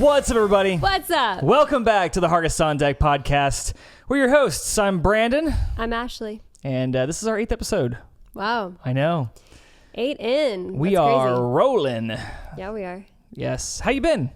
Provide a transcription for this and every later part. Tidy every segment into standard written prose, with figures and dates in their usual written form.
What's up, everybody? What's up? Welcome back to the Hargests on Deck podcast. We're your hosts. I'm Brandon. I'm Ashley. And this is our 8th episode. Wow. I know. 8 in. We That's are crazy. rolling. Yeah, we are. Yes. How you been?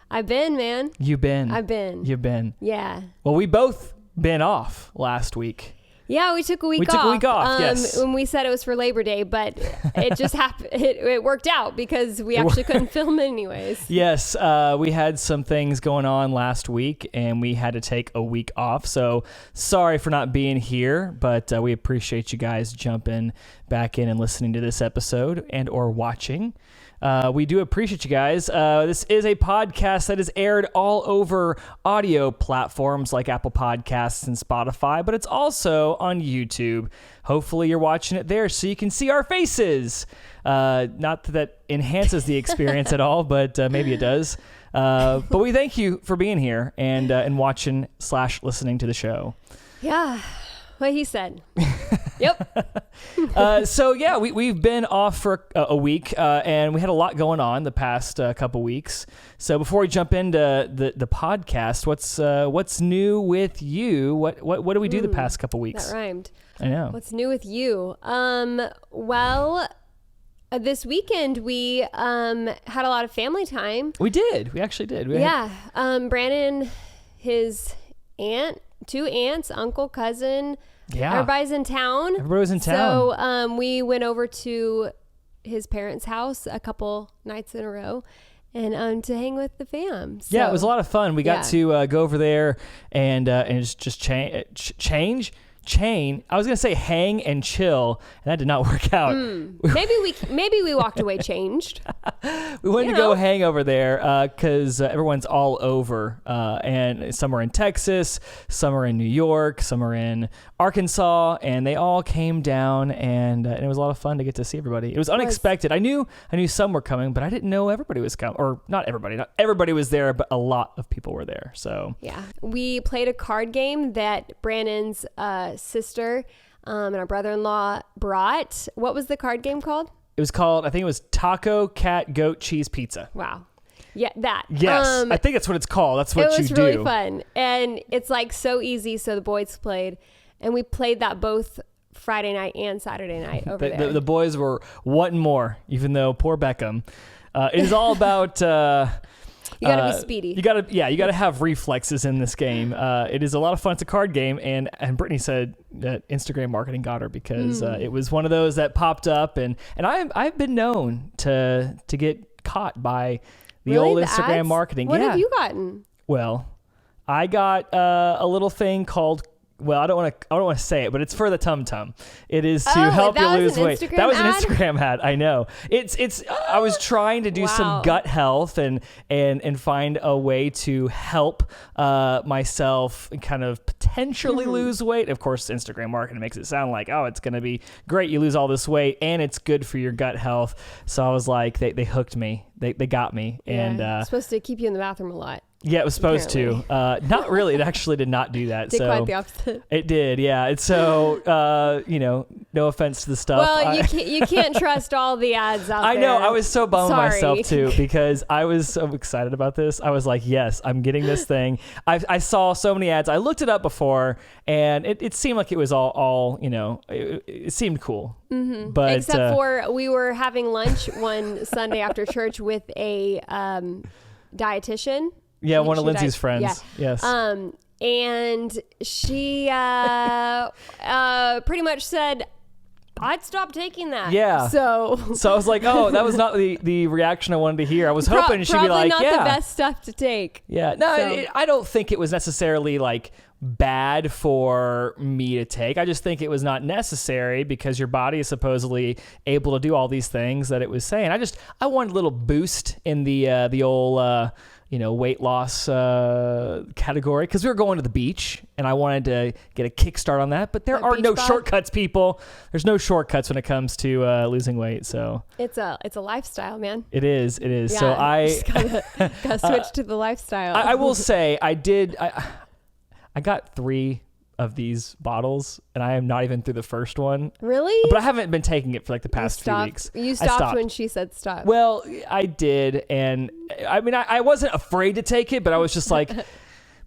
I've been, man. You've been. I've been. You've been. Yeah. Well, we both been off last week. Yeah, we took a week off. We took a week off, yes. When we said it was for Labor Day, but it just happened. It worked out because we actually couldn't film anyways. Yes, we had some things going on last week, and we had to take a week off. So sorry for not being here, but we appreciate you guys jumping back in and listening to this episode and or watching. We do appreciate you guys. This is a podcast that is aired all over audio platforms like Apple Podcasts and Spotify, but it's also on YouTube. Hopefully you're watching it there so you can see our faces. Not that enhances the experience at all, but maybe it does. But we thank you for being here and watching / listening to the show. Yeah. What he said. Yep. So yeah, we've been off for a week, and we had a lot going on the past couple weeks. So before we jump into the podcast, what's new with you? What do we do the past couple weeks? That rhymed. I know. What's new with you? Well, this weekend we had a lot of family time. We did. We actually did. Brandon, his aunt, 2 aunts, uncle, cousin. Yeah. Everybody was in town. So we went over to his parents' house a couple nights in a row and to hang with the fam. So, yeah, it was a lot of fun. We got to go over there and just change. I was gonna say hang and chill, and that did not work out. Maybe we walked away changed. We went to go hang over there because everyone's all over, and some are in Texas, some are in New York, some are in Arkansas, and they all came down, and it was a lot of fun to get to see everybody. It was unexpected. I knew some were coming, but I didn't know everybody was coming, or not everybody was there, but a lot of people were there. So yeah, we played a card game that Brandon's sister and our brother-in-law brought. What was the card game called? It was called, I think it was Taco, Cat, Goat, Cheese, Pizza. Wow. Yeah, that. Yes, I think that's what it's called. That's what you do. It was really fun. And it's like so easy. So the boys played, and we played that both Friday night and Saturday night over there. The boys were wanting more, even though poor Beckham. It is all about... you got to be speedy. You got to have reflexes in this game. It is a lot of fun. It's a card game, and Brittany said that Instagram marketing got her because it was one of those that popped up, and I've been known to get caught by the old Instagram ads? marketing. What have you gotten? Well, I got a little thing called. Well, I don't want to say it, but it's for the Tum Tum. It is to help you lose weight. That was an Instagram ad. I know. I was trying to do some gut health and find a way to help myself kind of potentially lose weight. Of course, Instagram marketing makes it sound like, oh, it's going to be great. You lose all this weight and it's good for your gut health. So I was like, they hooked me. They got me. Yeah, and it's supposed to keep you in the bathroom a lot. Yeah, it was supposed to. Not really. It actually did not do that. Did quite the opposite. It did, yeah. It's so, no offense to the stuff. Well, you can't trust all the ads out there. I know. I was so bummed myself, too, because I was so excited about this. I was like, yes, I'm getting this thing. I saw so many ads. I looked it up before, and it seemed like it was all it seemed cool. Mm-hmm. But except for we were having lunch one Sunday after church with a dietitian. Yeah, one of Lindsay's friends. Yeah. Yes. And she pretty much said, I'd stop taking that. Yeah. So I was like, oh, that was not the reaction I wanted to hear. I was hoping she'd be like, probably not the best stuff to take. Yeah. No, I don't think it was necessarily like bad for me to take. I just think it was not necessary because your body is supposedly able to do all these things that it was saying. I wanted a little boost in the old weight loss category because we were going to the beach and I wanted to get a kickstart on that. But there are no shortcuts, people. There's no shortcuts when it comes to losing weight. So it's a lifestyle, man. It is. Yeah, so I just gotta switch to the lifestyle. I will say I got 3 of these bottles, and I am not even through the first one. Really? But I haven't been taking it for like the past few weeks. You stopped when she said stop. Well, I did, and I mean, I wasn't afraid to take it, but I was just like,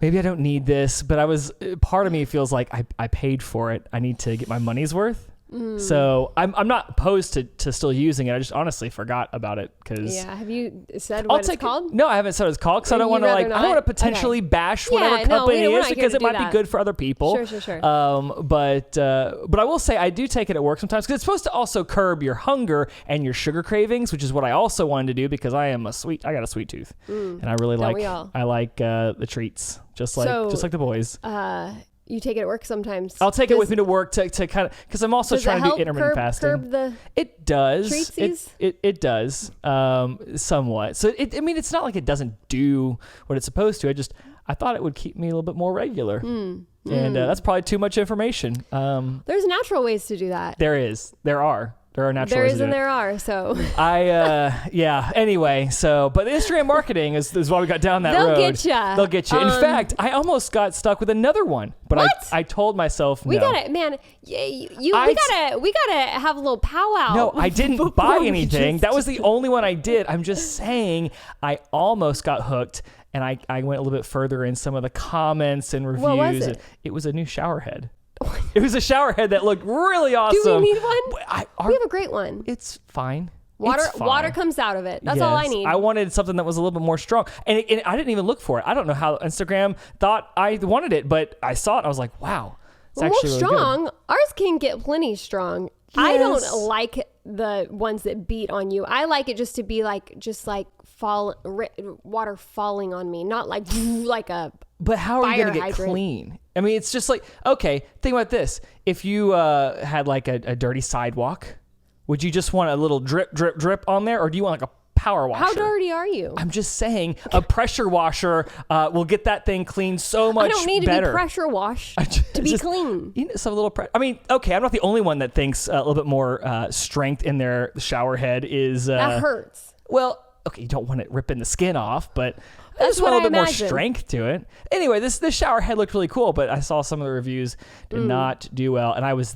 maybe I don't need this. But part of me feels like I paid for it. I need to get my money's worth. So I'm not opposed to still using it. I just honestly forgot about it because have you said what it's called? No, I haven't said what it's called because I don't want to I don't want to potentially bash whatever company it is because it might be good for other people. Sure. But I will say I do take it at work sometimes because it's supposed to also curb your hunger and your sugar cravings, which is what I also wanted to do because I got a sweet tooth and I really like the treats just like the boys. You take it at work sometimes. I'll take it with me to work to kind of because I'm also trying to do intermittent fasting. It does. Treatsies? It does somewhat. So it's not like it doesn't do what it's supposed to. I thought it would keep me a little bit more regular. And that's probably too much information. There's natural ways to do that. There are natural ways to do it. There are. So Anyway, but the Instagram marketing is why we got down that road. They'll get you. In fact, I almost got stuck with another one, but I told myself we gotta have a little powwow. No, I didn't buy anything. That was the only one I did. I'm just saying I almost got hooked. And I went a little bit further in some of the comments and reviews. What was it? It was a new shower head. It was a shower head that looked really awesome. Do we need one? We have a great one. It's fine. Water comes out of it. That's all I need. I wanted something that was a little bit more strong. And I didn't even look for it. I don't know how Instagram thought I wanted it, but I saw it and I was like, wow. It's actually really strong. Good. Ours can get plenty strong. Yes. I don't like the ones that beat on you. I like it just to be water falling on me, not like a But how are you going to get clean? I mean, it's just like, okay, think about this. If you had like a dirty sidewalk, would you just want a little drip, drip, drip on there? Or do you want like a power washer? How dirty are you? I'm just saying a pressure washer will get that thing clean so much better. I don't need to be pressure washed to be clean. You know, some little I mean, okay, I'm not the only one that thinks a little bit more strength in their shower head is... that hurts. Well, okay, you don't want it ripping the skin off, but... I just want a little bit more strength to it. Anyway, this shower head looked really cool, but I saw some of the reviews did not do well, and I was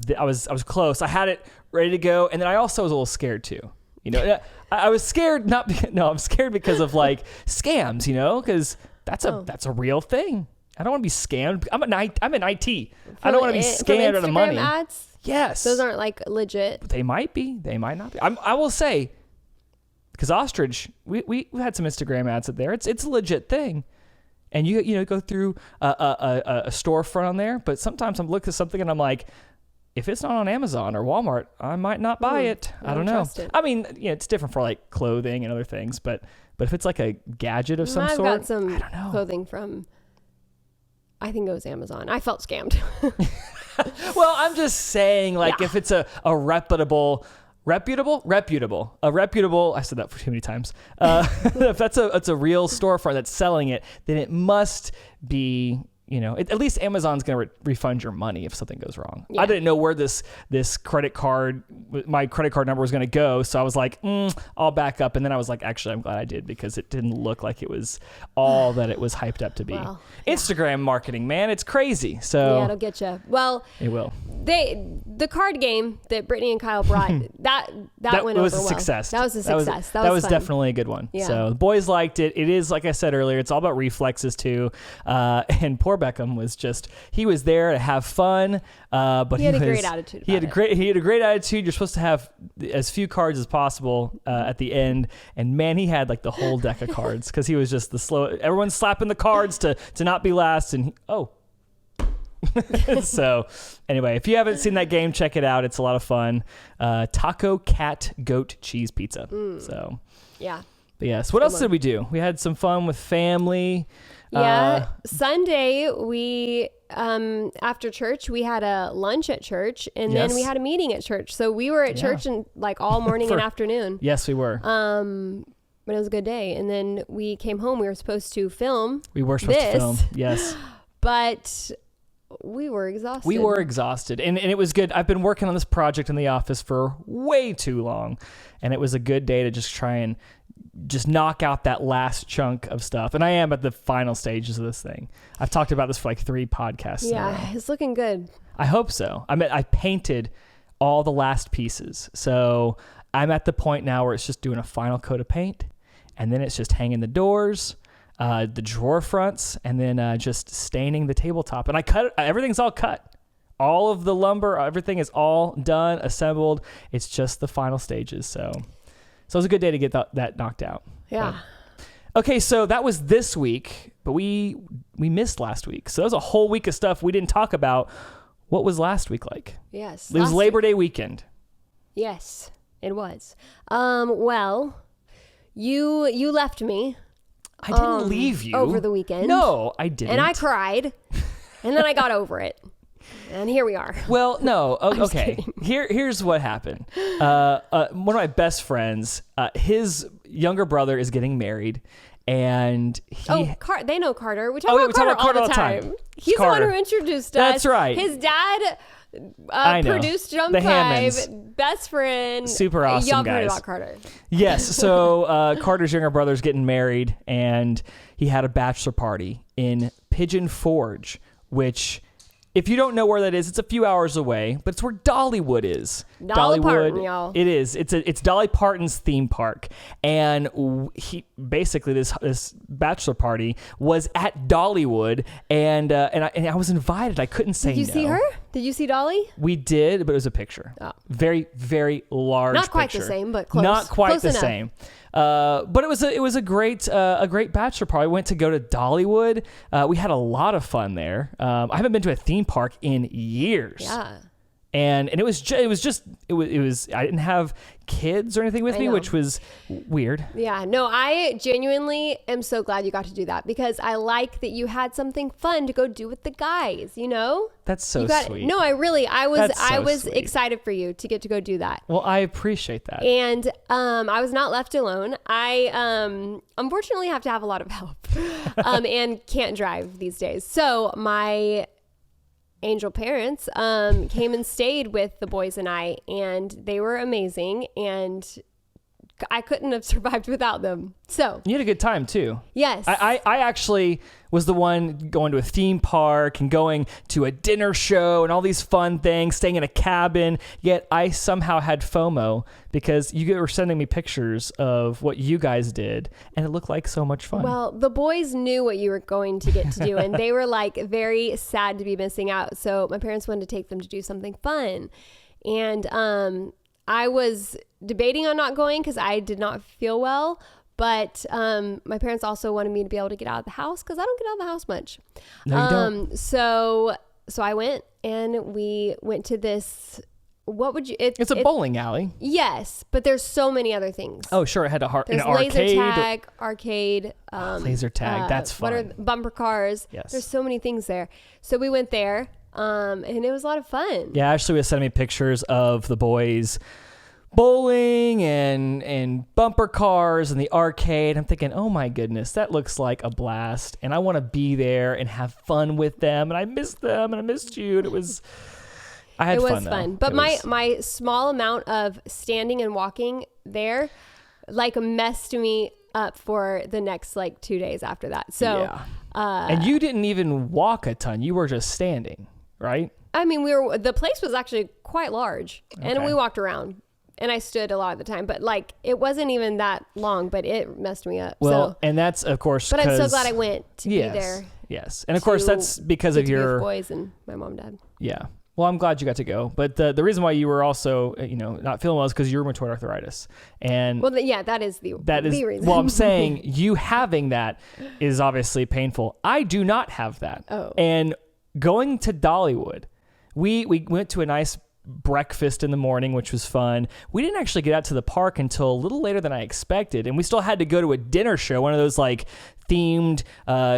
close. I had it ready to go, and then I also was a little scared too. You know, I was scared I'm scared because of like scams. You know, because that's a real thing. I don't want to be scammed. I'm in IT. I don't want to be scammed out of money. Ads? Yes, those aren't like legit. They might be. They might not be. I will say. Because Ostrich, we had some Instagram ads up there. It's a legit thing, and you go through a storefront on there. But sometimes I'm looking at something and I'm like, if it's not on Amazon or Walmart, I might not buy it. I don't know. I mean, it's different for like clothing and other things, but if it's like a gadget of some sort, I've got some clothing from. I think it was Amazon. I felt scammed. Well, I'm just saying, like, if it's a reputable. I said that for too many times. If that's a real storefront that's selling it, then it must be, at least Amazon's going to refund your money if something goes wrong. Yeah. I didn't know where this credit card, my credit card number was going to go. So I was like, I'll back up. And then I was like, actually, I'm glad I did because it didn't look like it was all that it was hyped up to be. Well, Instagram marketing, man, it's crazy. So yeah, it'll get you. Well, it will. The card game that Brittany and Kyle brought, that went over was a well. success. That was a success. That was fun. Definitely a good one. Yeah. So the boys liked it. It is, like I said earlier, it's all about reflexes too. And poor Beckham he was there to have fun. But he had a great attitude. He had a great attitude. You're supposed to have as few cards as possible at the end. And man, he had like the whole deck of cards because he was just the slow. Everyone's slapping the cards to not be last. And so anyway, if you haven't seen that game, check it out. It's a lot of fun. Taco, cat, goat, cheese pizza. So yeah. But yes. What else did we do? We had some fun with family. Yeah. Sunday we after church we had a lunch at church and then we had a meeting at church. So we were at church and like all morning and afternoon. Yes, we were. But it was a good day. And then we came home. We were supposed to film. Yes. But we were exhausted. And it was good. I've been working on this project in the office for way too long. And it was a good day to just try and just knock out that last chunk of stuff. And I am at the final stages of this thing. I've talked about this for like 3 podcasts. Yeah, it's looking good. I hope so. I painted all the last pieces. So I'm at the point now where it's just doing a final coat of paint, and then it's just hanging the doors, the drawer fronts, and then just staining the tabletop. And I cut it. Everything's all cut. All of the lumber, everything is all done, assembled. It's just the final stages. So it was a good day to get that knocked out. Yeah. But, okay, so that was this week, but we missed last week. So that was a whole week of stuff we didn't talk about. What was last week like? Yes. It was Labor Day weekend. Yes, it was. Well, you left me. I didn't leave you. Over the weekend. No, I didn't. And I cried. And then I got over it. And here we are. Well, no. Okay. Here's what happened. One of my best friends, his younger brother is getting married, and they know Carter. We talk about Carter all the time. He's Carter. The one who introduced us. That's right. His dad produced Jump the 5. Hammonds. Best friend. Super awesome Y'all guys. heard about Carter. Yes. So Carter's younger brother's getting married, and he had a bachelor party in Pigeon Forge, which, if you don't know where that is, it's a few hours away, but it's where Dollywood is. Dolly Parton, y'all. It is. It's Dolly Parton's theme park, and he basically this bachelor party was at Dollywood, and I was invited. I couldn't say no. Did you see her? Did you see Dolly? We did, but it was a picture. Oh. Very, very large. Not quite picture. The same, but close. Not quite close the enough. same. But it was a great bachelor party. We went to go to Dollywood. We had a lot of fun there. I haven't been to a theme park in years. Yeah. And it was I didn't have kids or anything with me, which was weird. Yeah, no, I genuinely am so glad you got to do that, because I like that you had something fun to go do with the guys, you know? That's so sweet. No, I was sweet. Excited for you to get to go do that. Well, I appreciate that. And I was not left alone. I unfortunately have to have a lot of help and can't drive these days. So my angel parents came and stayed with the boys and I, and they were amazing, and I couldn't have survived without them. So you had a good time too. Yes. I actually was the one going to a theme park and going to a dinner show and all these fun things, staying in a cabin, yet I somehow had FOMO because you were sending me pictures of what you guys did, and it looked like so much fun. Well, the boys knew what you were going to get to do, and they were like very sad to be missing out. So my parents wanted to take them to do something fun. And I was debating on not going because I did not feel well. But my parents also wanted me to be able to get out of the house because I don't get out of the house much. No, you don't. So I went, and we went to this. What would you? It's a bowling alley. Yes, but there's so many other things. Oh, sure. It had an laser arcade. Arcade. Laser tag. That's fun. What are bumper cars? Yes. There's so many things there. So we went there, and it was a lot of fun. Yeah, Ashley was sending me pictures of the boys bowling and bumper cars and the arcade. I'm thinking, oh my goodness, that looks like a blast, and I want to be there and have fun with them, and I missed them, and I missed you, and I had fun. It was fun. But my small amount of standing and walking there like messed me up for the next like 2 days after that. So yeah. And you didn't even walk a ton. You were just standing, right? I mean, the place was actually quite large, and we walked around. And I stood a lot of the time, but like it wasn't even that long, but it messed me up. Well, and that's of course. But I'm so glad I went to be there. Yes, and of course that's because of your boys and my mom and dad. Yeah. Well, I'm glad you got to go, but the reason why you were also not feeling well is because you were rheumatoid arthritis, and that is the reason. Well, I'm saying you having that is obviously painful. I do not have that. Oh. And going to Dollywood, we went to a nice breakfast in the morning, which was fun. We didn't actually get out to the park until a little later than I expected, and we still had to go to a dinner show, one of those like themed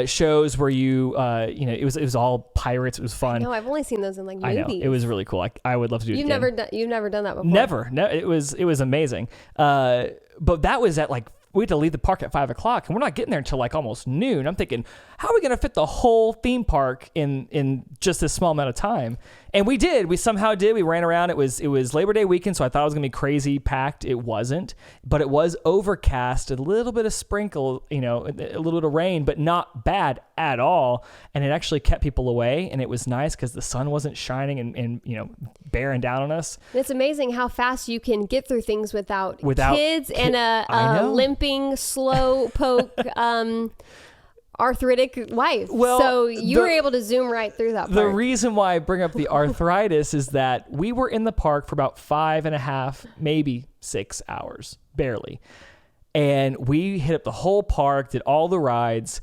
shows where it was all pirates. It was fun. No, I've only seen those in like movies. I know, it was really cool. I would love to do it again. You've never done that before. Never. No, it was amazing. But that was at like we had to leave the park at 5 o'clock, and we're not getting there until like almost noon. I'm thinking, how are we going to fit the whole theme park in just this small amount of time? And we did. We somehow did. We ran around. It was Labor Day weekend, so I thought it was going to be crazy packed. It wasn't, but it was overcast, a little bit of sprinkle, a little bit of rain, but not bad at all. And it actually kept people away, and it was nice because the sun wasn't shining and bearing down on us. It's amazing how fast you can get through things without kids and a limping, slow poke, arthritic wife. Well, so you were able to zoom right through that part. The reason why I bring up the arthritis is that we were in the park for about 5.5, maybe 6 hours, barely. And we hit up the whole park, did all the rides.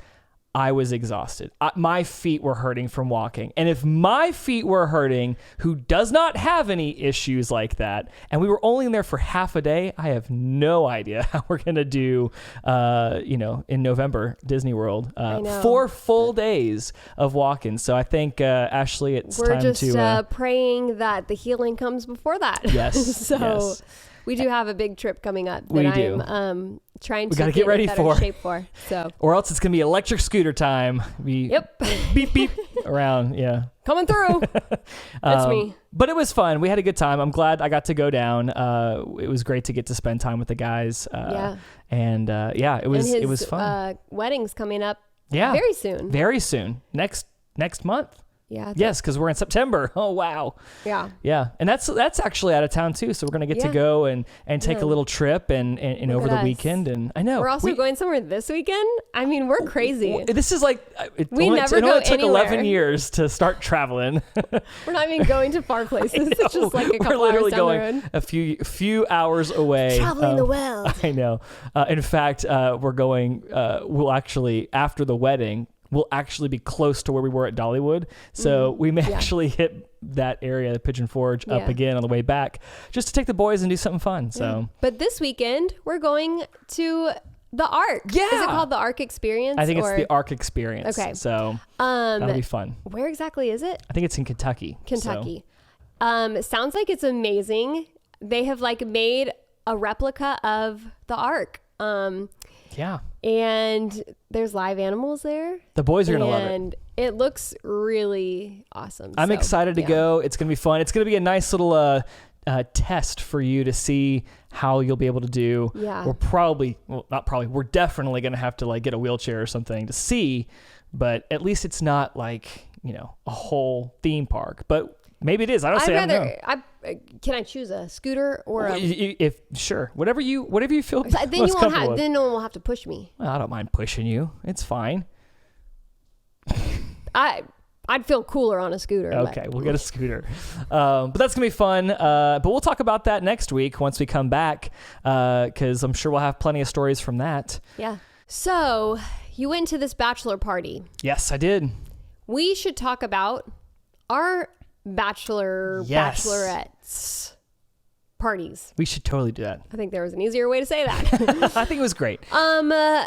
I was exhausted. My feet were hurting from walking. And if my feet were hurting, who does not have any issues like that, and we were only in there for half a day, I have no idea how we're going to do, in November, Disney World, 4 full days of walking. So I think, Ashley, it's time to... We're just praying that the healing comes before that. Yes. So yes. We do have a big trip coming up that I'm trying to get ready for. Shape for. So, or else it's gonna be electric scooter time. Yep. Beep beep around. Yeah. Coming through. That's me. But it was fun. We had a good time. I'm glad I got to go down. It was great to get to spend time with the guys. And it was fun. Wedding's coming up. Yeah. Very soon. Very soon. Next month. Yeah. Yes, because we're in September. Oh, wow. Yeah. Yeah. And that's actually out of town too. So we're going to get to go and take a little trip and over the weekend. And I know. We're also going somewhere this weekend. I mean, we're crazy. This is like, it only took 11 years to start traveling. We're not even going to far places. It's just like a couple hours down the road. A few hours away. Traveling the world. I know. In fact, we're going, we'll actually, after the wedding, we'll actually be close to where we were at Dollywood. So we may actually hit that area, the Pigeon Forge, up again on the way back, just to take the boys and do something fun. So, But this weekend, we're going to the Arc. Yeah. Is it called the Arc Experience? I think it's the Arc Experience. Okay. So that'll be fun. Where exactly is it? I think it's in Kentucky. Kentucky. Sounds like it's amazing. They have made a replica of the Arc. Yeah. And there's live animals there. The boys are going to love it. And it looks really awesome. I'm excited to go. It's going to be fun. It's going to be a nice little test for you to see how you'll be able to do. Yeah. We're definitely going to have to get a wheelchair or something to see, but at least it's not a whole theme park. But maybe it is. I don't know. Can I choose a scooter or sure, whatever you feel then most comfortable with. Then no one will have to push me. Well, I don't mind pushing you. It's fine. I'd feel cooler on a scooter. Okay, we'll get a scooter. But that's gonna be fun. But we'll talk about that next week once we come back, because I'm sure we'll have plenty of stories from that. Yeah. So you went to this bachelor party. Yes, I did. We should talk about our bachelorettes parties. We should totally do that. I think there was an easier way to say that. I think it was great. Yeah,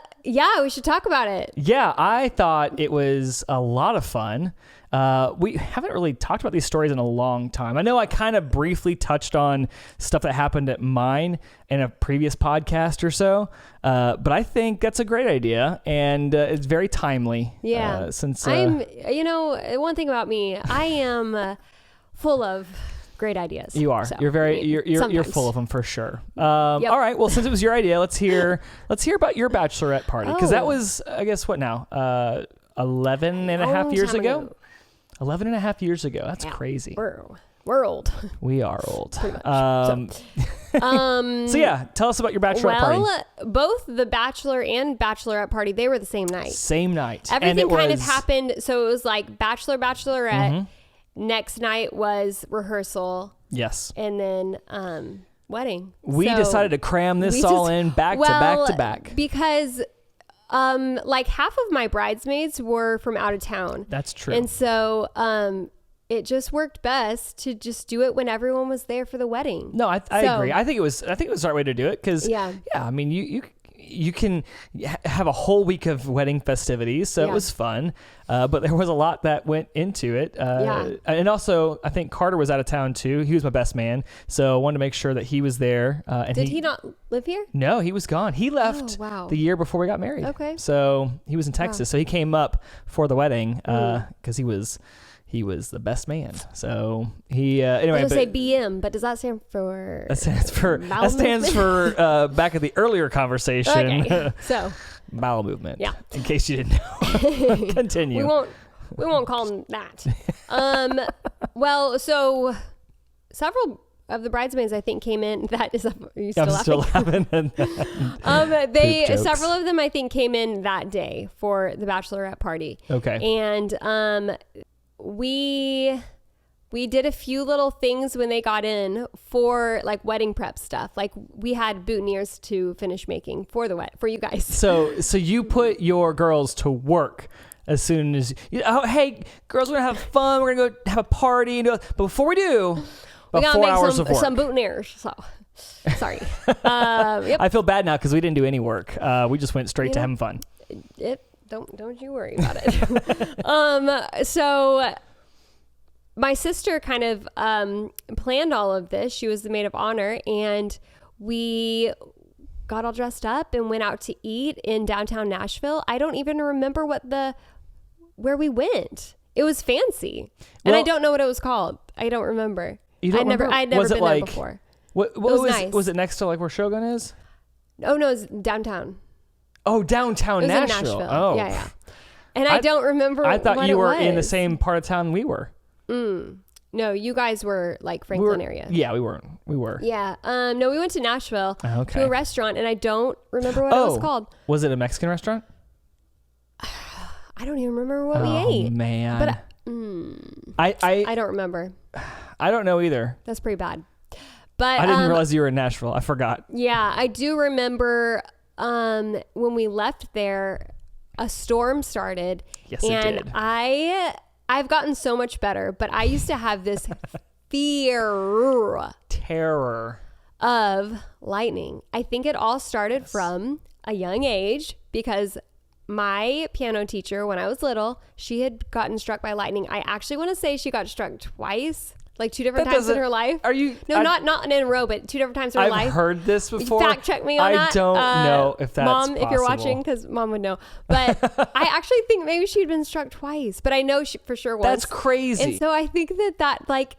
we should talk about it. Yeah, I thought it was a lot of fun. We haven't really talked about these stories in a long time. I know I kind of briefly touched on stuff that happened at mine in a previous podcast or so, but I think that's a great idea, and it's very timely. Yeah, since one thing about me, I am full of great ideas. You are. So, you're full of them for sure. All right. Well, since it was your idea, let's hear about your bachelorette party, because that was, I guess, what now? 11 and a half years ago. 11 and a half years ago. That's crazy. We're old. We are old. Pretty much. So yeah, tell us about your bachelorette party. Well, both the bachelor and bachelorette party, they were the same night. Same night. Everything kind of happened. So it was like bachelor, bachelorette. Mm-hmm. Next night was rehearsrsal. Yes. And then wedding. We decided to cram this all in back to back. Because half of my bridesmaids were from out of town. That's true. And so it just worked best to just do it when everyone was there for the wedding. No, I agree. I think it was the right way to do it, because I mean, you you can have a whole week of wedding festivities, so it was fun. But there was a lot that went into it. And also, I think Carter was out of town too. He was my best man, so I wanted to make sure that he was there. And Did he not live here? No, he was gone. He left the year before we got married. Okay. So he was in Texas. So he came up for the wedding because he was the best man. So he anyway. I was gonna say BM, but does that stand for? That stands for back at the earlier conversation. Okay. So bowel movement. Yeah. In case you didn't know. Continue. We won't call them that. Well, so several of the bridesmaids I think came in. That is. Are you still laughing? Several of them I think came in that day for the bachelorette party. Okay. And we did a few little things when they got in for like wedding prep stuff. Like we had boutonnieres to finish making for you guys. So you put your girls to work as soon as hey girls, we're gonna have fun. We're gonna go have a party. But before we do, we gotta 4 hours of make work. some boutonnieres. So sorry. Yep. I feel bad now because we didn't do any work. We just went straight to having fun. Don't you worry about it. So my sister kind of planned all of this. She was the maid of honor, and we got all dressed up and went out to eat in downtown Nashville. I don't even remember where we went. It was fancy, and I don't know what it was called. I don't remember. You don't remember? I'd never been there before. What was nice. Was it next to like where Shogun is? Oh no, it was downtown. Oh, downtown Nashville. Oh, yeah. And I don't remember. I thought you were in the same part of town we were. No, you guys were like Franklin area. Yeah, we weren't. We were. Yeah. No, we went to Nashville to a restaurant, and I don't remember what it was called. Was it a Mexican restaurant? I don't even remember what we ate. Oh man. But I don't remember. I don't know either. That's pretty bad. But I didn't realize you were in Nashville. I forgot. Yeah, I do remember when we left there, a storm started. Yes, it did. And I've gotten so much better, but I used to have this terror of lightning. I think it all started from a young age because my piano teacher, when I was little, she had gotten struck by lightning. I actually want to say she got struck twice. Like 2 different times in her life. Are you? No, not in a row, but 2 different times in her life. I've heard this before. Fact check me on that. I don't know if that's Mom, possible. if you're watching, because Mom would know. But I actually think maybe she'd been struck twice, but I know she for sure was. That's crazy. And so I think that like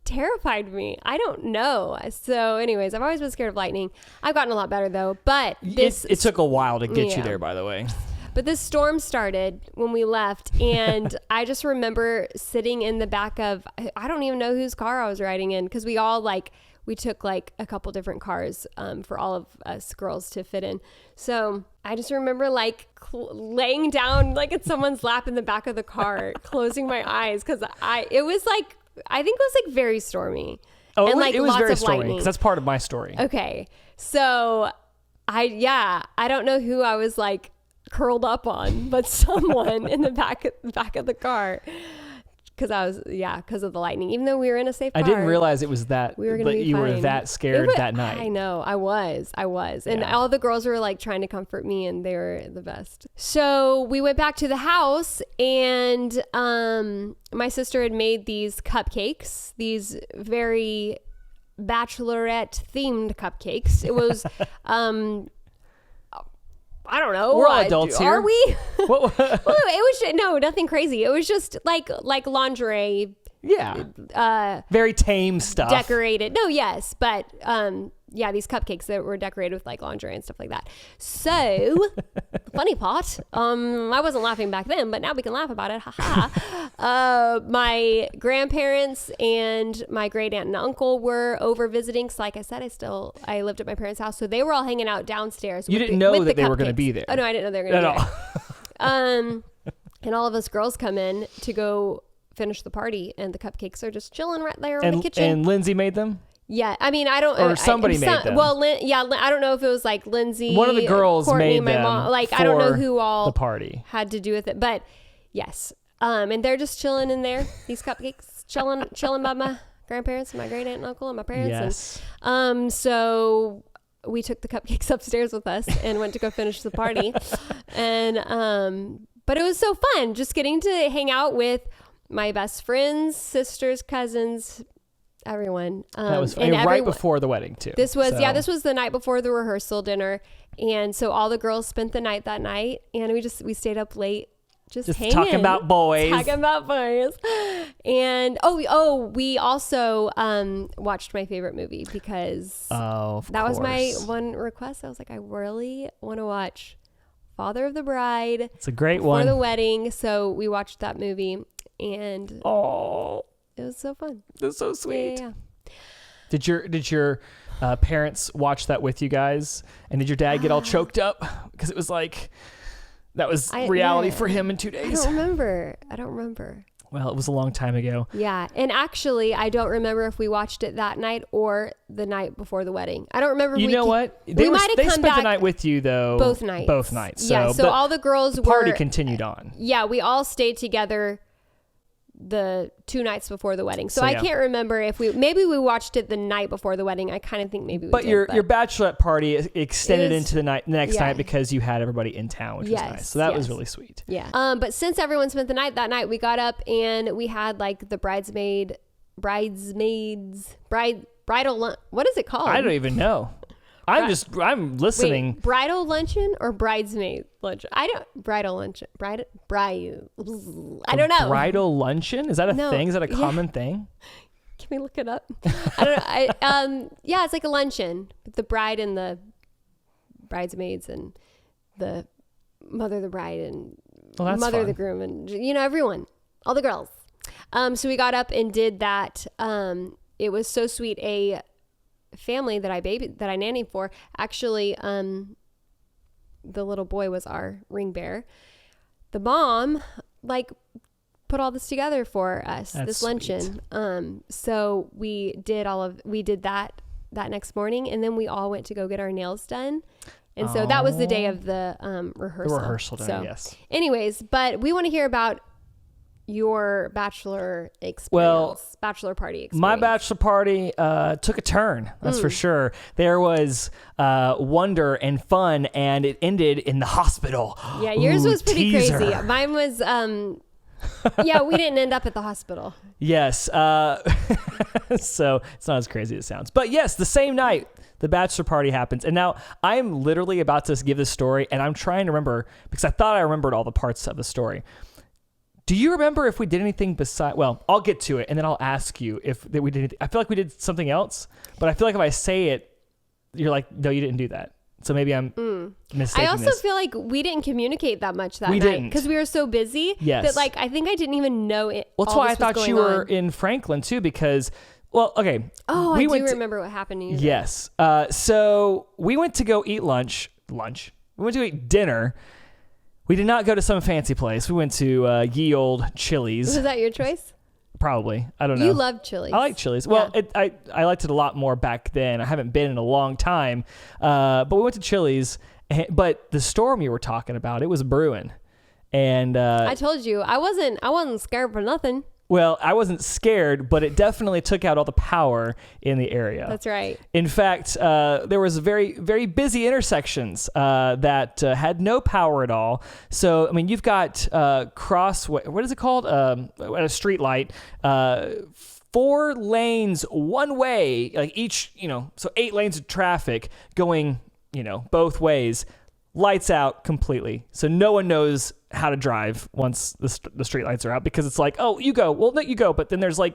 terrified me. I don't know. So anyways, I've always been scared of lightning. I've gotten a lot better though. But it took a while to get you there, by the way. But this storm started when we left, and I just remember sitting in the back of, I don't even know whose car I was riding in, because we took like a couple different cars for all of us girls to fit in. So I just remember like laying down like in someone's lap in the back of the car, closing my eyes, because I think it was like very stormy. Oh, and like it was lots very of stormy, lightning. because that's part of my story. Okay, so I don't know who I was like curled up on, but someone in the back of the car, because of the lightning. Even though we were in a safe car, I didn't realize it was that we were gonna be you fine. were that scared that night. I know, I was, and all the girls were like trying to comfort me, and they were the best. So we went back to the house, and my sister had made these cupcakes, these very Bachelorette themed cupcakes. It was I don't know. We're all adults here. Are we? Well, it was nothing crazy. It was just like lingerie. Yeah. Very tame stuff. Decorated. No, yes, but these cupcakes that were decorated with like lingerie and stuff like that. So, funny part. I wasn't laughing back then, but now we can laugh about it. My grandparents and my great aunt and uncle were over visiting. So like I said, I lived at my parents' house, so they were all hanging out downstairs. You didn't know that they were going to be there. Oh no, I didn't know they were going to be there. And all of us girls come in to go finish the party, and the cupcakes are just chilling right there in the kitchen. And Lindsay made them? Yeah, I mean, I don't. Or somebody made them. Well, I don't know if it was like Lindsay. One of the girls Courtney, made my them. mom. Like I don't know who all the party had to do with it, but yes. And they're just chilling in there. These cupcakes, chilling by my grandparents and my great aunt and uncle and my parents. Yes. And so we took the cupcakes upstairs with us and went to go finish the party. And, but it was so fun just getting to hang out with my best friends, sisters, cousins, everyone. That was right before the wedding too. This was the night before the rehearsal dinner. And so all the girls spent the night that night, and we stayed up late just hanging. Talking about boys. And we also watched my favorite movie because that was my one request. I was like, I really want to watch Father of the Bride. It's a great one. For the wedding. So we watched that movie, and it was so fun. That's so sweet. Yeah. Did your parents watch that with you guys? And did your dad get all choked up? Because it was like, that was reality for him in 2 days. I don't remember. Well, it was a long time ago. Yeah. And actually, I don't remember if we watched it that night or the night before the wedding. I don't remember. You know what? They spent the night with you, though. Both nights. So yeah. So all the girls the party continued on. Yeah. We all stayed together the 2 nights before the wedding. So I can't remember if maybe we watched it the night before the wedding. I kind of think maybe we did. Your bachelorette party extended into the next night because you had everybody in town, which was nice. So that was really sweet. Yeah. But since everyone spent the night that night, we got up and we had like the bridal what is it called? I don't even know. I'm listening. Wait, bridal luncheon or bridesmaid luncheon? Bridal luncheon. I don't know. Bridal luncheon? Is that a thing? Is that a common thing? Can we look it up? I don't know. Yeah, it's like a luncheon with the bride and the bridesmaids and the mother of the bride and mother of the groom and everyone, all the girls. So we got up and did that. It was so sweet. A family that I nannied for, actually, the little boy was our ring bearer. The mom put all this together for us. That's this luncheon. Sweet. So we did that next morning, and then we all went to go get our nails done. And so that was the day of the rehearsal. The rehearsal day, yes. Anyways, but we want to hear about your bachelor experience, bachelor party experience. My bachelor party took a turn, that's for sure. There was wonder and fun, and it ended in the hospital. Yeah, yours was pretty crazy. Mine was, we didn't end up at the hospital. Yes, so it's not as crazy as it sounds. But yes, the same night, the bachelor party happens. And now I'm literally about to give this story, and I'm trying to remember, because I thought I remembered all the parts of the story. Do you remember if we did anything beside? Well, I'll get to it, and then I'll ask you if we did. I feel like we did something else, but I feel like if I say it, you're like, no, you didn't do that. So maybe I'm mistaken. I also feel like we didn't communicate that much that night because we were so busy that I think I didn't even know it. Well, that's why I thought you were in Franklin too, because. Well, okay. Oh, I do remember what happened to you. Yes. So we went to go eat lunch. We went to eat dinner. We did not go to some fancy place. We went to ye old Chili's. Was that your choice? Probably. I don't know. You love Chili's. I like Chili's. Well, I liked it a lot more back then. I haven't been in a long time. But we went to Chili's. But the storm you were talking about, it was brewing. And I told you, I wasn't scared for nothing. Well, I wasn't scared, but it definitely took out all the power in the area. That's right. In fact, there was very, very busy intersections that had no power at all. So, I mean, you've got what is it called? At a street light, 4 lanes one way, like each, so 8 lanes of traffic going, both ways. Lights out completely. So no one knows how to drive once the street lights are out, because it's like, oh, you go. Well, let you go. But then there's so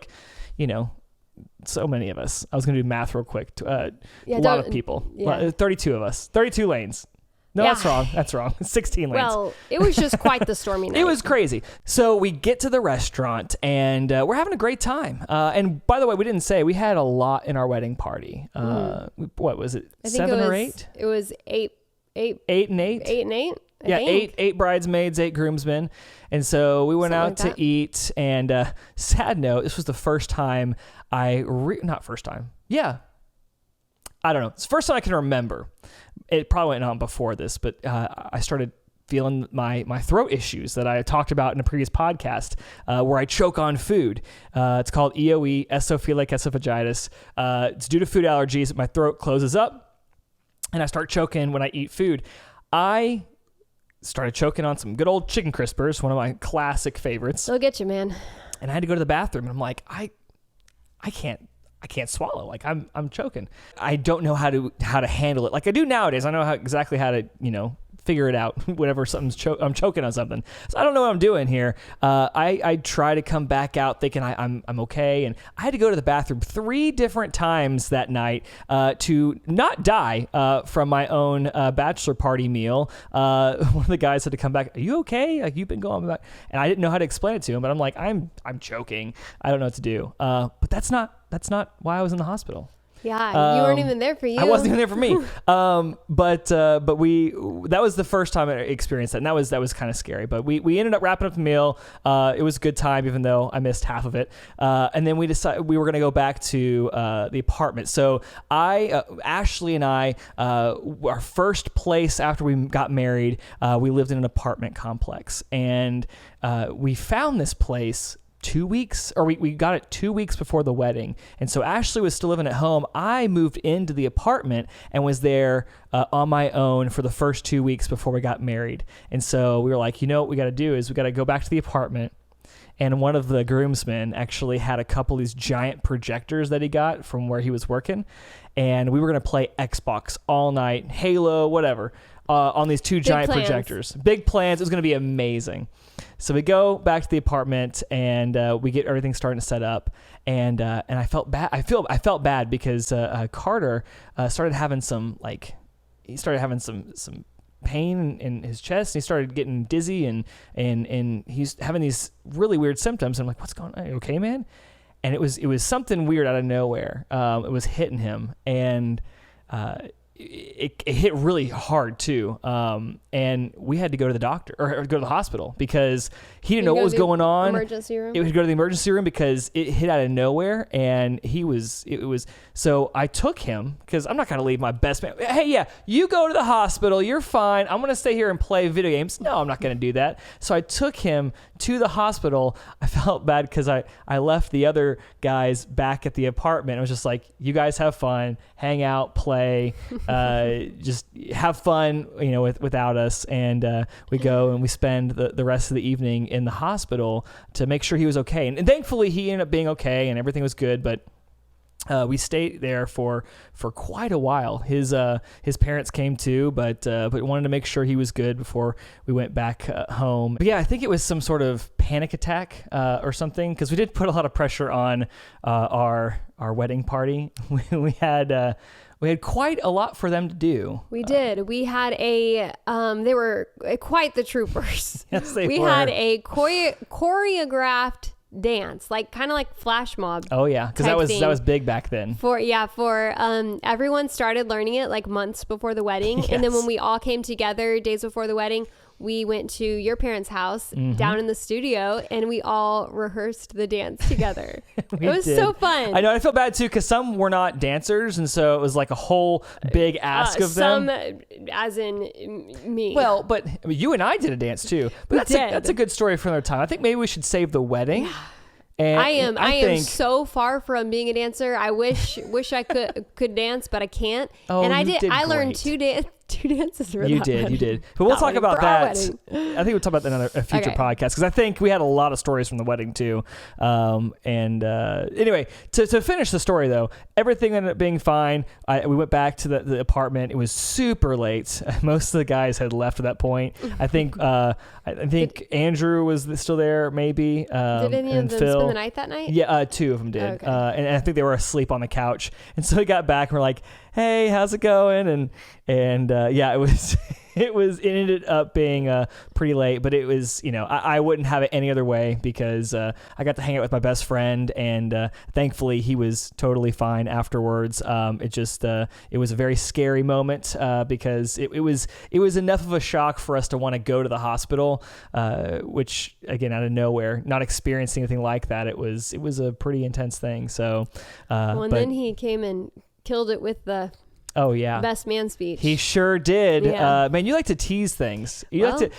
many of us. I was going to do math real quick. A lot of people. Yeah. 32 of us. 32 lanes. No, that's wrong. That's wrong. 16 lanes. Well, it was just quite the stormy night. It was crazy. So we get to the restaurant, and we're having a great time. And by the way, we didn't say we had a lot in our wedding party. What was it? I think 7 or 8? It was 8 and 8. 8 and 8. Yeah, 8 bridesmaids, 8 groomsmen. And so we went out to eat, and sad note, this was the first time not first time. Yeah. I don't know. It's the first time I can remember. It probably went on before this, but I started feeling my throat issues that I talked about in a previous podcast, where I choke on food. It's called EOE, esophilic esophagitis. It's due to food allergies. My throat closes up. and I start choking when I eat food. I started choking on some good old chicken crispers, one of my classic favorites. They'll get you, man. And I had to go to the bathroom, and I'm like, I can't swallow. Like I'm choking. I don't know how to handle it like I do nowadays. I know exactly how to, figure it out whenever I'm choking on something. So I don't know what I'm doing here. I try to come back out thinking I'm okay, and I had to go to the bathroom 3 different times that night to not die from my own bachelor party meal. One of the guys had to come back. Are you okay? Like, you've been going back, and I didn't know how to explain it to him. But I'm like, I'm choking. I don't know what to do. But that's not why I was in the hospital. Yeah, you weren't even there for you. I wasn't even there for me. But that was the first time I experienced that, and that was kind of scary. But we ended up wrapping up the meal. It was a good time, even though I missed half of it. And then we decided we were going to go back to the apartment. So Ashley and I, our first place after we got married, we lived in an apartment complex, and we found this place 2 weeks, or we got it 2 weeks before the wedding. And so Ashley was still living at home. I moved into the apartment and was there on my own for the first 2 weeks before we got married. And so we were like, what we got to do is we got to go back to the apartment. And one of the groomsmen actually had a couple of these giant projectors that he got from where he was working. And we were going to play Xbox all night, Halo, whatever, on these 2 giant projectors. Big plans. It was going to be amazing. So we go back to the apartment, and we get everything starting to set up. And I felt bad. I felt bad because Carter started having some some pain in his chest. And he started getting dizzy, and he's having these really weird symptoms. And I'm like, what's going on? Are you okay, man? And it was something weird out of nowhere. It was hitting him, and it hit really hard too. And we had to go to the doctor or go to the hospital because he didn't know what was going on. Emergency room. It would go to the emergency room because it hit out of nowhere, and it was. So I took him because I'm not going to leave my best man. Hey, yeah, you go to the hospital. You're fine. I'm going to stay here and play video games. No, I'm not going to do that. So I took him to the hospital. I felt bad because I left the other guys back at the apartment. I was just like, you guys have fun, hang out, play, just have fun, without us. And we go and we spend the rest of the evening in the hospital to make sure he was okay. And thankfully he ended up being okay and everything was good. But we stayed there for quite a while. His parents came too, but wanted to make sure he was good before we went back home. But yeah, I think it was some sort of panic attack or something, because we did put a lot of pressure on our wedding party. We had quite a lot for them to do. We did. We had they were quite the troopers. Yes, they were. We had a choreographed dance, kind of like flash mob. Oh yeah, because that was big back then. For everyone started learning it months before the wedding. Yes. And then when we all came together days before the wedding, we went to your parents' house down in the studio, and we all rehearsed the dance together. It was so fun. I know. I feel bad too because some were not dancers, and so it was like a whole big ask of them. Some, as in me. Well, but you and I did a dance too. But that's a good story for another time. I think maybe we should save the wedding. Yeah. And I am so far from being a dancer. I wish I could dance, but I can't. Oh, and I did. I learned two dances. You did. But we'll talk about that. I think we'll talk about that in a future podcast, because I think we had a lot of stories from the wedding too. Anyway, to finish the story though, everything ended up being fine. We went back to the apartment. It was super late. Most of the guys had left at that point. I think Andrew was still there, maybe. Did any of them spend the night that night? Yeah, 2 of them did. Okay. And I think they were asleep on the couch. And so we got back and we're like, hey, how's it going? And yeah, it ended up being pretty late, but it was, I wouldn't have it any other way, because I got to hang out with my best friend, and thankfully he was totally fine afterwards. It was a very scary moment because it was enough of a shock for us to want to go to the hospital, which again, out of nowhere, not experiencing anything like that, it was a pretty intense thing. So, and then he came and killed it with the Oh yeah, best man speech. He sure did. Yeah. Man, you like to tease things. You have to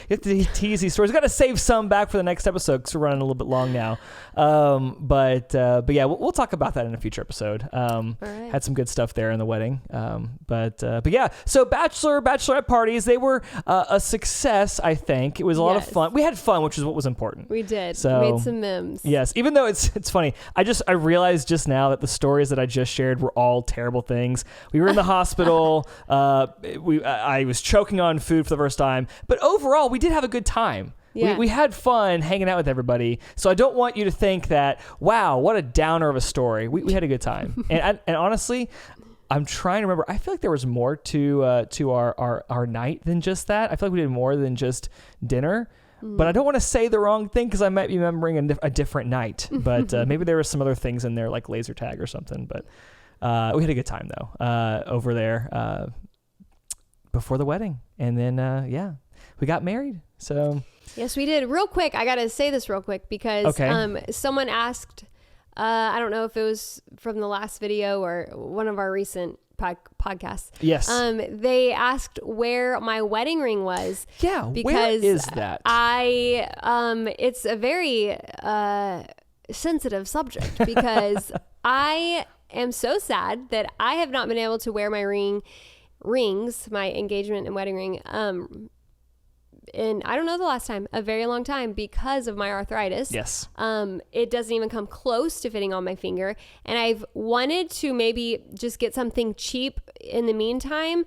tease these stories. Got to save some back for the next episode because we're running a little bit long now. But yeah, we'll talk about that in a future episode. Right. Had some good stuff there in the wedding. But yeah, so Bachelorette parties, they were a success. I think it was a lot of fun. We had fun, which is what was important. We did. So we made some memes. Yes, even though it's funny. I realized just now that the stories that I just shared were all terrible things. We were in the hospital. I was choking on food for the first time, but overall we did have a good time. Yeah. We had fun hanging out with everybody. So I don't want you to think that, wow, what a downer of a story. We had a good time. and honestly, I'm trying to remember. I feel like there was more to our night than just that. I feel like we did more than just dinner. But I don't want to say the wrong thing because I might be remembering a different night. But maybe there were some other things in there like laser tag or something. But we had a good time, though, over there before the wedding. And then, we got married. So yes, we did. Real quick, I got to say this real quick because someone asked, I don't know if it was from the last video or one of our recent podcasts. Yes. They asked where my wedding ring was. Yeah. Because where is that? It's a very sensitive subject because I am so sad that I have not been able to wear my rings, my engagement and wedding ring, and I don't know the last time, a very long time because of my arthritis. Yes. It doesn't even come close to fitting on my finger. And I've wanted to maybe just get something cheap in the meantime,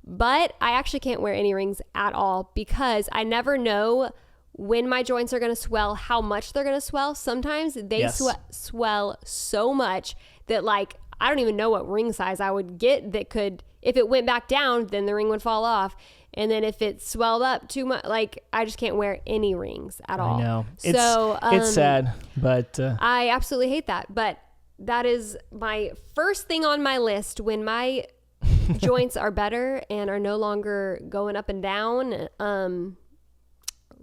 but I actually can't wear any rings at all because I never know when my joints are going to swell, how much they're going to swell. Sometimes they swell so much that like, I don't even know what ring size I would get that could, if it went back down, then the ring would fall off. And then if it swelled up too much, like I just can't wear any rings at all. I know. So it's sad, but I absolutely hate that. But that is my first thing on my list when my joints are better and are no longer going up and down. We're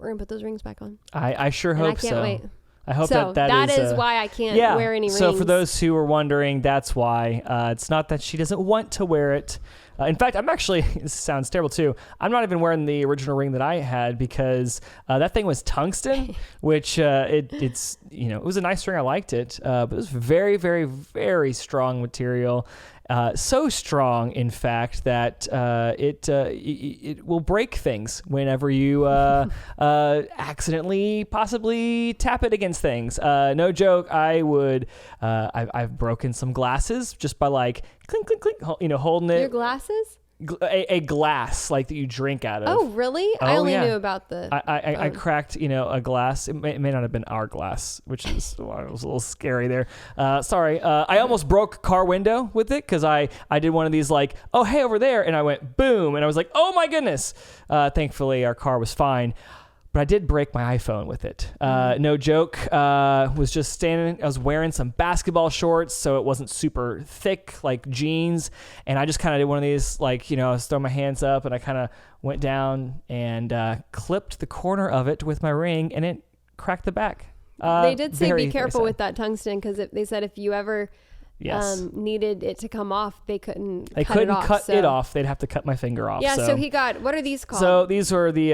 gonna put those rings back on. I sure hope so. I can't wait. I hope so that is why I can't wear any rings. So for those who were wondering, that's why. It's not that she doesn't want to wear it. In fact, I'm actually, this sounds terrible too, I'm not even wearing the original ring that I had because that thing was tungsten, which it's, it was a nice ring. I liked it, but it was very, very, very strong material. So strong, in fact, that it will break things whenever you accidentally, possibly tap it against things. No joke. I've broken some glasses just by like clink, clink, clink, holding it. Your glasses? A glass like that you drink out of. Oh, really? I only knew about the... I cracked, a glass. It may not have been our glass, which is, it was a little scary there. Sorry. I almost broke a car window with it because I did one of these like, oh, hey, over there. And I went boom. And I was like, oh, my goodness. Thankfully, our car was fine. But I did break my iPhone with it. No joke. Was just standing. I was wearing some basketball shorts, so it wasn't super thick like jeans. And I just kind of did one of these, like, I was throwing my hands up, and I kind of went down and clipped the corner of it with my ring, and it cracked the back. They did say be careful with that tungsten because they said if you ever needed it to come off, they couldn't cut it off. They'd have to cut my finger off. Yeah, so he got, what are these called? So these were the,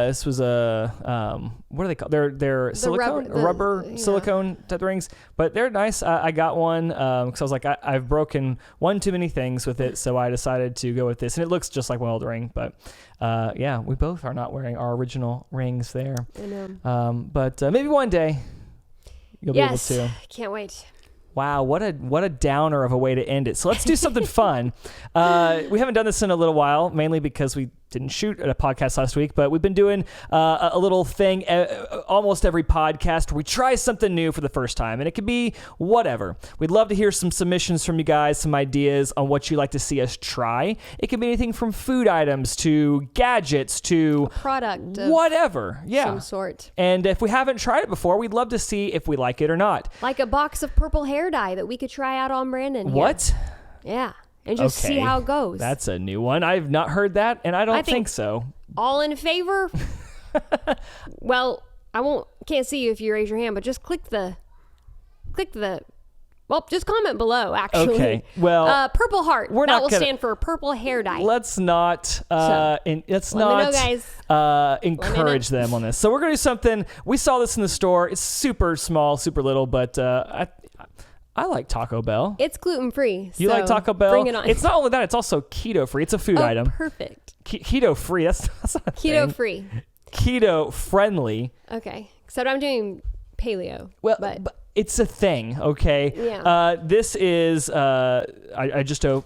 this was a, what are they called? They're silicone, rubber silicone type rings, but they're nice. I got one because I was like, I've broken one too many things with it, so I decided to go with this, and it looks just like my old ring, but we both are not wearing our original rings there. I know. But maybe one day you'll be able to. Can't wait. Wow, what a downer of a way to end it. So let's do something fun. We haven't done this in a little while, mainly because we didn't shoot a podcast last week, but we've been doing a little thing almost every podcast where we try something new for the first time, and it could be whatever. We'd love to hear some submissions from you guys, some ideas on what you'd like to see us try. It could be anything from food items to gadgets to a product, whatever, some sort. And if we haven't tried it before, we'd love to see if we like it or not. Like a box of purple hair dye that we could try out on Brandon. What? Yeah. And just see how it goes. That's a new one. I've not heard that, and I don't think so. All in favor? Well, can't see you if you raise your hand, but just click the Well, just comment below, actually. Okay. Well, Purple Heart. We're that not will gonna, stand for purple hair dye. Let's not Let me know, guys. Encourage them on this. So we're gonna do something. We saw this in the store. It's super small, super little, but I like Taco Bell. It's gluten free. You like Taco Bell? Bring it on. It's not only that; it's also keto free. It's a food item. Perfect. Keto free. That's not a Keto thing. free. Keto friendly. Okay. Except I'm doing paleo. Well, but it's a thing, okay? Yeah. This is, I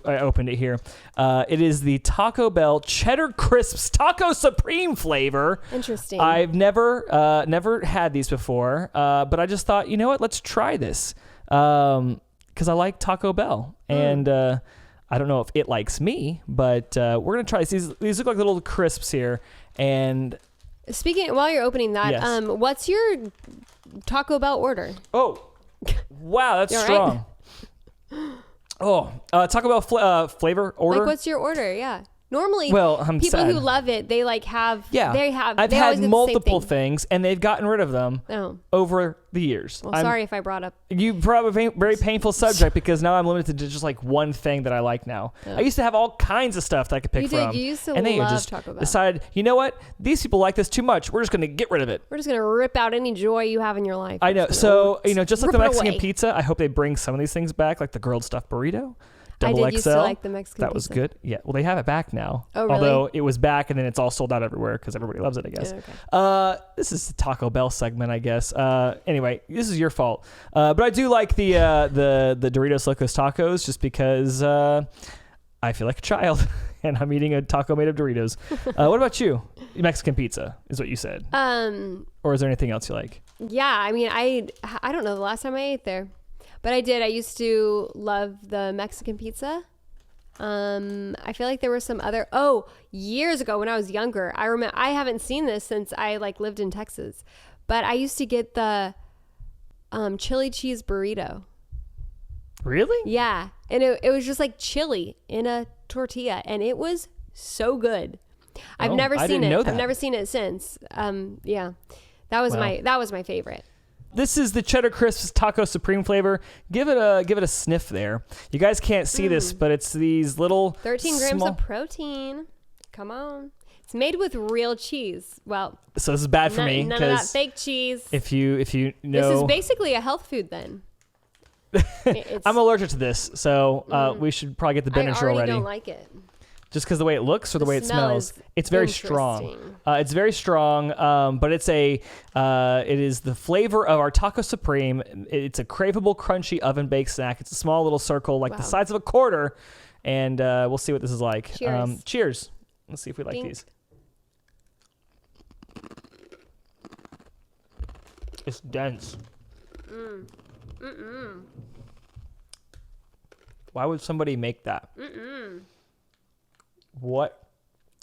opened it here. It is the Taco Bell Cheddar Crisps Taco Supreme flavor. Interesting. I've never had these before, but I just thought, you know what? Let's try this because I like Taco Bell, and I don't know if it likes me, but we're gonna try this. These look like little crisps here, and speaking while you're opening that, yes. What's your Taco Bell order? Oh, wow, that's All strong. Right? Oh, Taco Bell flavor order. Like, what's your order? Yeah. Normally, well, people sad. who love it, they like have. Yeah, I've they had always get the same multiple thing. things, and they've gotten rid of them over the years. Well, sorry if I brought up. You probably very painful subject because now I'm limited to just like one thing that I like now. Oh. I used to have all kinds of stuff that I could pick from. You used to and then you love just Taco Bell. decided, you know what? These people like this too much. We're just going to get rid of it. We're just gonna rip out any joy you have in your life. I know. So just like the rip it Mexican away. pizza, I hope they bring some of these things back, like the grilled stuffed burrito. I Double did used to XL. like the Mexican That was pizza. good. Yeah. Well, they have it back now. Oh, really? Although it was back and then it's all sold out everywhere because everybody loves it, I guess. Yeah, okay. This is the Taco Bell segment, I guess. Anyway, this is your fault. But I do like the Doritos Locos Tacos just because I feel like a child and I'm eating a taco made of Doritos. What about you? Mexican pizza is what you said. Or is there anything else you like? Yeah, I mean, I don't know the last time I ate there. But I did. I used to love the Mexican pizza. I feel like there were some other. Oh, years ago when I was younger, I remember. I haven't seen this since I lived in Texas, but I used to get the chili cheese burrito. Really? Yeah, and it was just like chili in a tortilla, and it was so good. I've never I seen didn't it. know that. I've never seen it since. Yeah, that was my favorite. This is the Cheddar Crisps Taco Supreme flavor. Give it a sniff there. You guys can't see this, but it's these little 13 grams of protein. Come on. It's made with real cheese. Well, so this is bad for me none of that because fake cheese. if you know, this is basically a health food then. I'm allergic to this, so we should probably get the Benadryl I already ready. don't like it. Just because the way it looks or the way it smell smells, is it's very strong. It's very strong, but it is the flavor of our Taco Supreme. It's a craveable, crunchy oven baked snack. It's a small little circle, like the size of a quarter, and we'll see what this is like. Cheers. Cheers. Let's see if we like Dink. these. It's dense. Why would somebody make that? What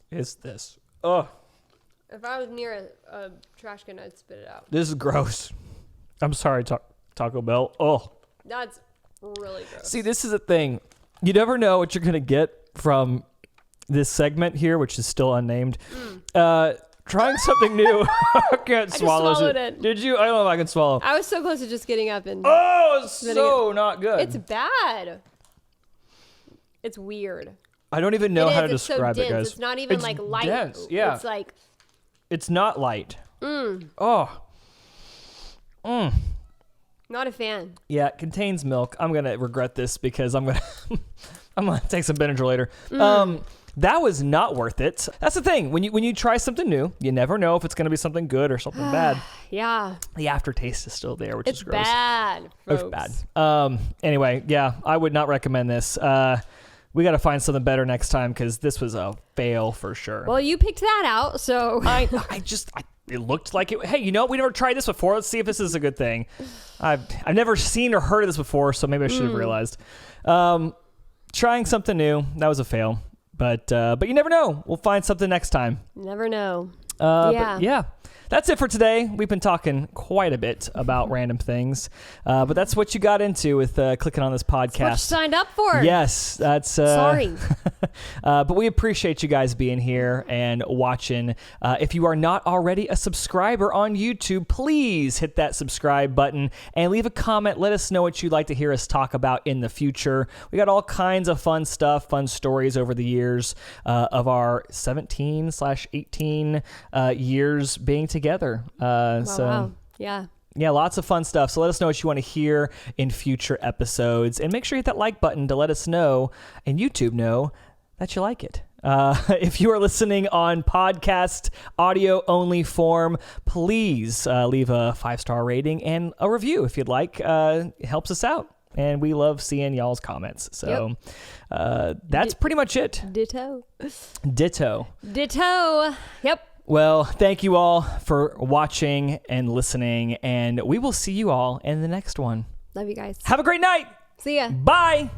is this? Ugh. If I was near a trash can, I'd spit it out. This is gross. I'm sorry, Taco Bell. Oh. That's really gross. See, this is a thing. You never know what you're going to get from this segment here, which is still unnamed. Trying something new. I can't swallow swallowed it. it. Did you? I don't know if I can swallow. I was so close to just getting up and... Oh, it's so not good. It's bad. It's weird. I don't even know how to It's so describe it, dense. guys. It's not even It's like light. dense, yeah. It's like... It's not light. Oh. Not a fan. Yeah, it contains milk. I'm gonna regret this because I'm gonna take some Benadryl later. That was not worth it. That's the thing. When you try something new, you never know if it's gonna be something good or something bad. Yeah. The aftertaste is still there, which It's is gross. bad, It's folks. bad. Anyway, yeah, I would not recommend this. We got to find something better next time because this was a fail for sure. Well, you picked that out, so... It looked like it. Hey, you know, we never tried this before. Let's see if this is a good thing. I've never seen or heard of this before, so maybe I should have realized. Trying something new, that was a fail. But you never know. We'll find something next time. Never know. But yeah, that's it for today. We've been talking quite a bit about random things, but that's what you got into with clicking on this podcast. That's what you signed up for. Yes, that's Sorry. but we appreciate you guys being here and watching. If you are not already a subscriber on YouTube, please hit that subscribe button and leave a comment. Let us know what you'd like to hear us talk about in the future. We got all kinds of fun stuff, fun stories over the years of our 17/18 years being together. Wow. Yeah. Yeah, lots of fun stuff. So let us know what you want to hear in future episodes. And make sure you hit that like button to let us know and YouTube know that you like it. If you are listening on podcast audio only form, please leave a 5-star rating and a review if you'd like. It helps us out. And we love seeing y'all's comments. So that's pretty much it. Ditto. Yep. Well, thank you all for watching and listening, and we will see you all in the next one. Love you guys. Have a great night. See ya. Bye.